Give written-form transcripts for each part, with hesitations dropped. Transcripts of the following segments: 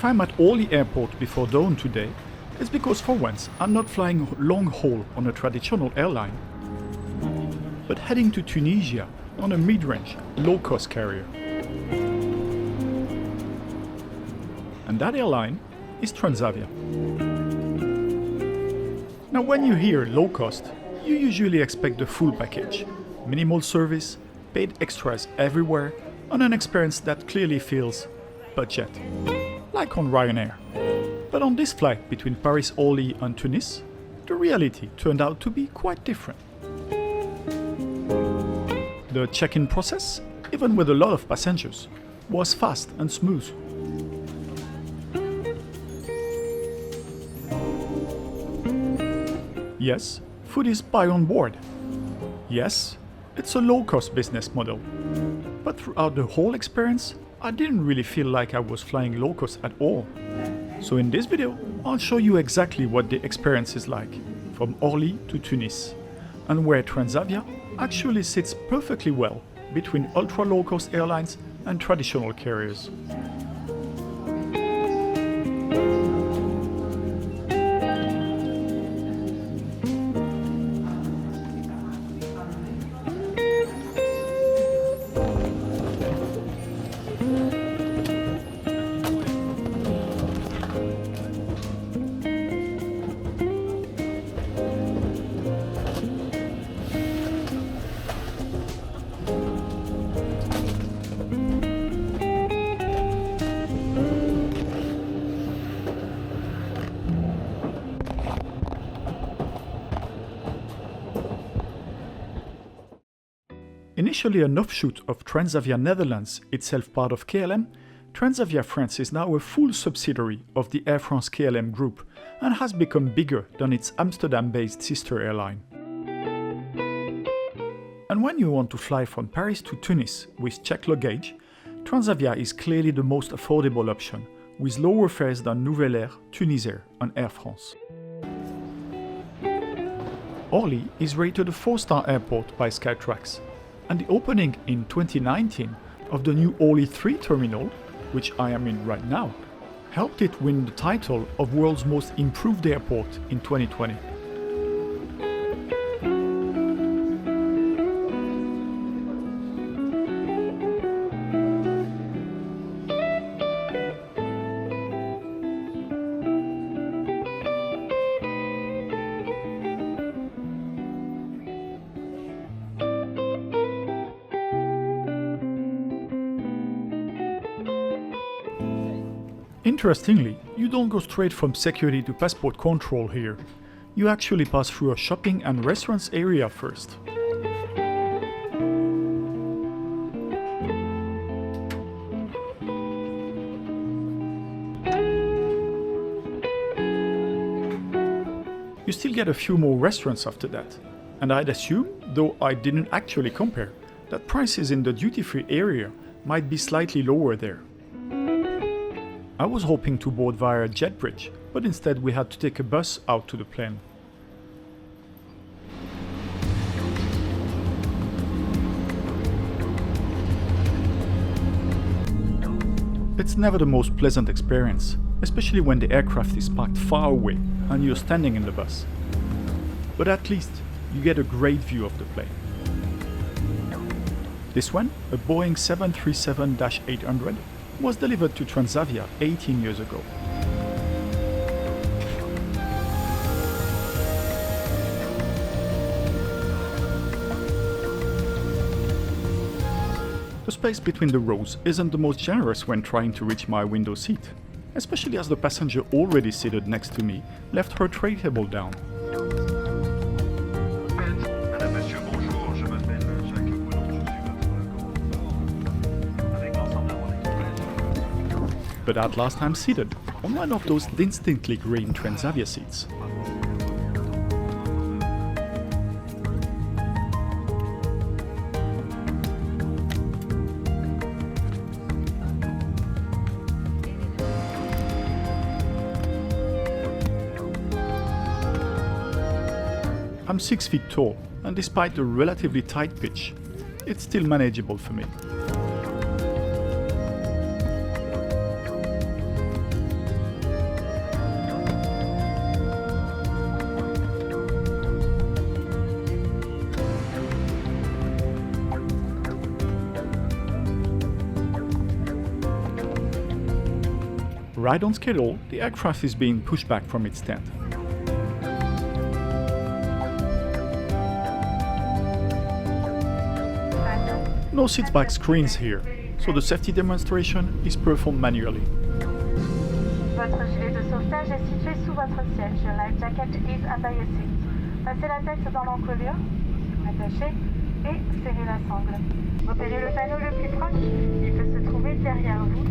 If I'm at Orly Airport before dawn today, it's because for once I'm not flying long haul on a traditional airline, but heading to Tunisia on a mid-range, low-cost carrier. And that airline is Transavia. Now when you hear low cost, you usually expect the full package. Minimal service, paid extras everywhere, and an experience that clearly feels budget, like on Ryanair. But on this flight between Paris-Orly and Tunis, the reality turned out to be quite different. The check-in process, even with a lot of passengers, was fast and smooth. Yes, food is buy on board. Yes, it's a low-cost business model. But throughout the whole experience, I didn't really feel like I was flying low-cost at all. So in this video, I'll show you exactly what the experience is like, from Orly to Tunis, and where Transavia actually sits perfectly well between ultra-low-cost airlines and traditional carriers. Initially an offshoot of Transavia Netherlands, itself part of KLM, Transavia France is now a full subsidiary of the Air France KLM group and has become bigger than its Amsterdam-based sister airline. And when you want to fly from Paris to Tunis with checked luggage, Transavia is clearly the most affordable option, with lower fares than Nouvelle Air, Tunisair and Air France. Orly is rated a 4-star airport by Skytrax, and the opening in 2019 of the new Orly 3 terminal, which I am in right now, helped it win the title of World's Most Improved Airport in 2020. Interestingly, you don't go straight from security to passport control here. You actually pass through a shopping and restaurants area first. You still get a few more restaurants after that, and I'd assume, though I didn't actually compare, that prices in the duty-free area might be slightly lower there. I was hoping to board via a jet bridge, but instead we had to take a bus out to the plane. It's never the most pleasant experience, especially when the aircraft is parked far away and you're standing in the bus. But at least you get a great view of the plane. This one, a Boeing 737-800, was delivered to Transavia 18 years ago. The space between the rows isn't the most generous when trying to reach my window seat, especially as the passenger already seated next to me left her tray table down. But at last I'm seated on one of those distinctly green Transavia seats. I'm 6 feet tall, and despite the relatively tight pitch, it's still manageable for me. Right on schedule, the aircraft is being pushed back from its stand. No seatback screens here, so the safety demonstration is performed manually. Votre gilet de sauvetage est situé sous votre siège. Your life jacket is under your seat. Passez la tête dans l'encolure, attachez et serrez la sangle. Repérez le panneau le plus proche, il peut se trouver derrière vous.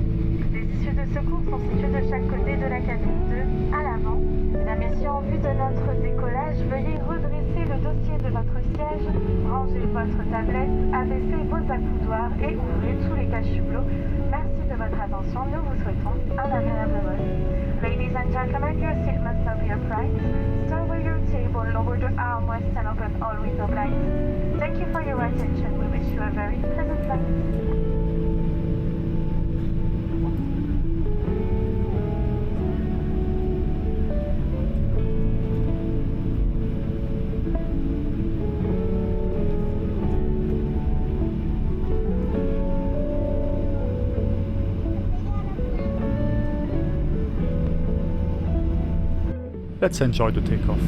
Les issues de secours sont situées de chaque côté de la cabine 2 à l'avant. Mesdames, Messieurs, en vue de notre décollage, veuillez redresser le dossier de votre siège, ranger votre tablette, abaisser vos accoudoirs et ouvrir tous les cache-hublots. Merci de votre attention, nous vous souhaitons un agréable vol. Ladies and gentlemen, your seat must not be upright. Stow your table, lower the armrest and open all window blinds. Thank you for your attention. We wish you a very pleasant flight. Let's enjoy the takeoff.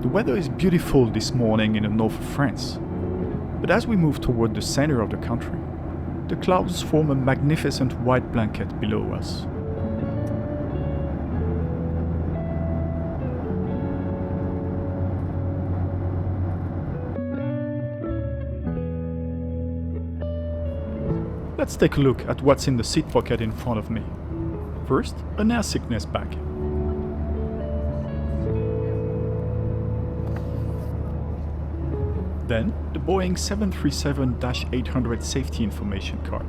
The weather is beautiful this morning in the north of France, but as we move toward the center of the country, the clouds form a magnificent white blanket below us. Let's take a look at what's in the seat pocket in front of me. First, an air sickness bag. Then, the Boeing 737-800 safety information card.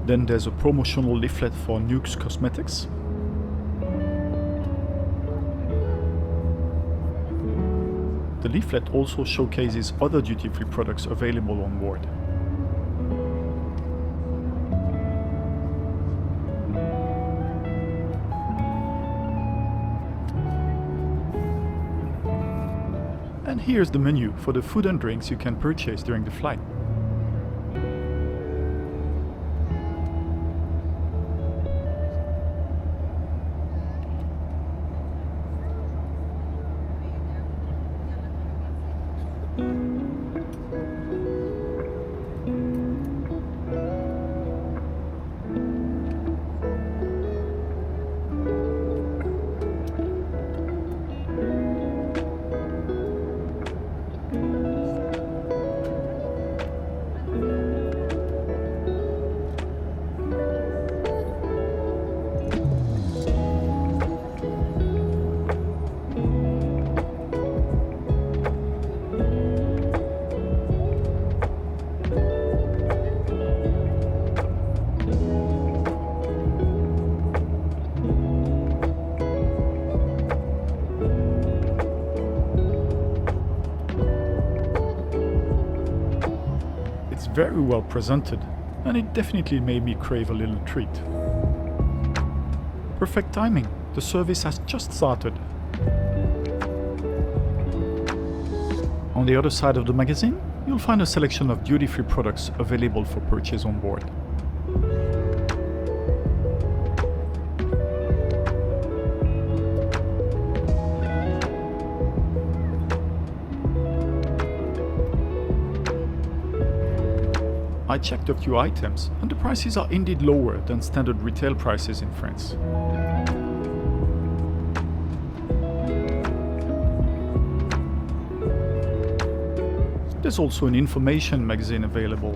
Then there's a promotional leaflet for Nuke's Cosmetics. The leaflet also showcases other duty-free products available on board. And here's the menu for the food and drinks you can purchase during the flight. It's very well presented, and it definitely made me crave a little treat. Perfect timing, the service has just started. On the other side of the magazine, you'll find a selection of duty-free products available for purchase on board. I checked a few items, and the prices are indeed lower than standard retail prices in France. There's also an information magazine available.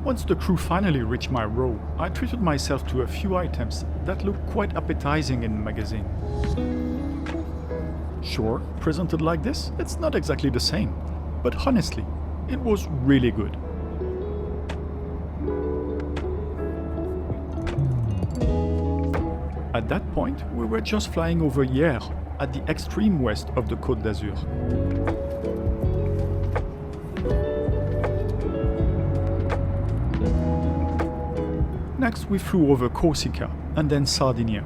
Once the crew finally reached my row, I treated myself to a few items that looked quite appetizing in the magazine. Sure, presented like this, it's not exactly the same, but honestly, it was really good. At that point, we were just flying over Hyères, at the extreme west of the Côte d'Azur. Next, we flew over Corsica and then Sardinia.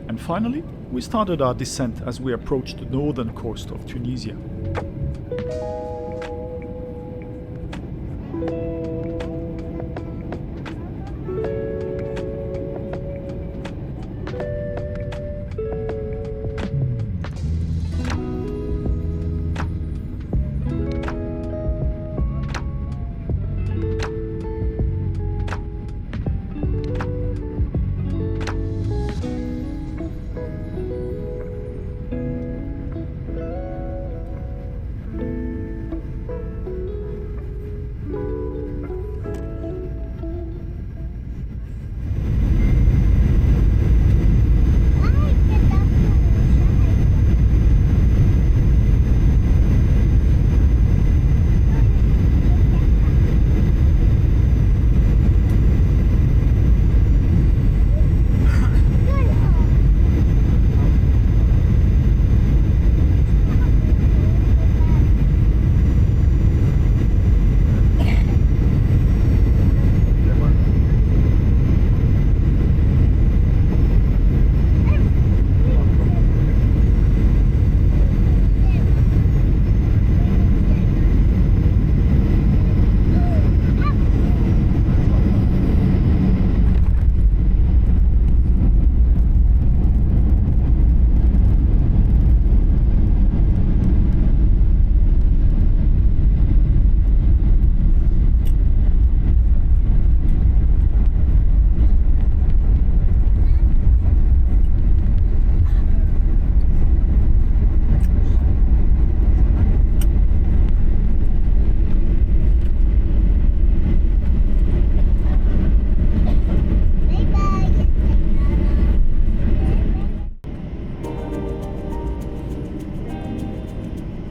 And finally, we started our descent as we approached the northern coast of Tunisia.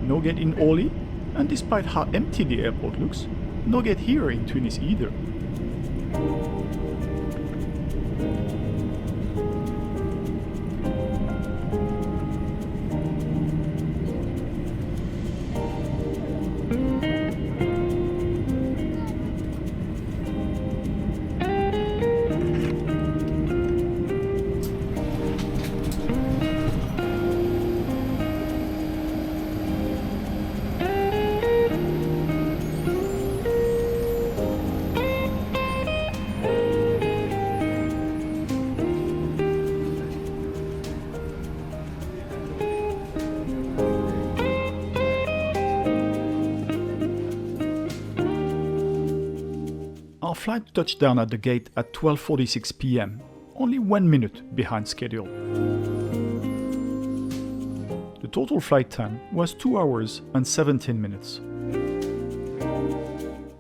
No gate in Orly, and despite how empty the airport looks, no gate here in Tunis either. Our flight touched down at the gate at 12:46 p.m, only 1 minute behind schedule. The total flight time was 2 hours and 17 minutes.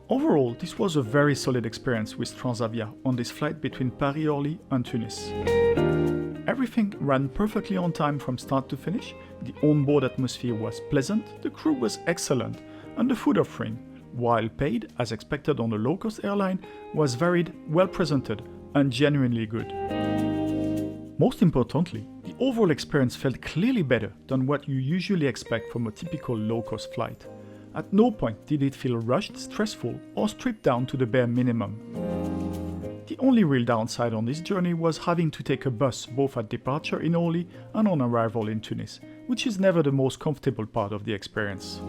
Overall, this was a very solid experience with Transavia on this flight between Paris-Orly and Tunis. Everything ran perfectly on time from start to finish, the onboard atmosphere was pleasant, the crew was excellent, and the food offering, while paid as expected on a low-cost airline, was varied, well presented, and genuinely good. Most importantly, the overall experience felt clearly better than what you usually expect from a typical low-cost flight. At no point did it feel rushed, stressful, or stripped down to the bare minimum. The only real downside on this journey was having to take a bus both at departure in Orly and on arrival in Tunis, which is never the most comfortable part of the experience.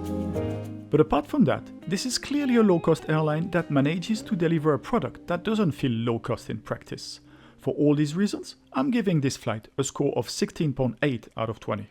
But apart from that, this is clearly a low-cost airline that manages to deliver a product that doesn't feel low-cost in practice. For all these reasons, I'm giving this flight a score of 16.8 out of 20.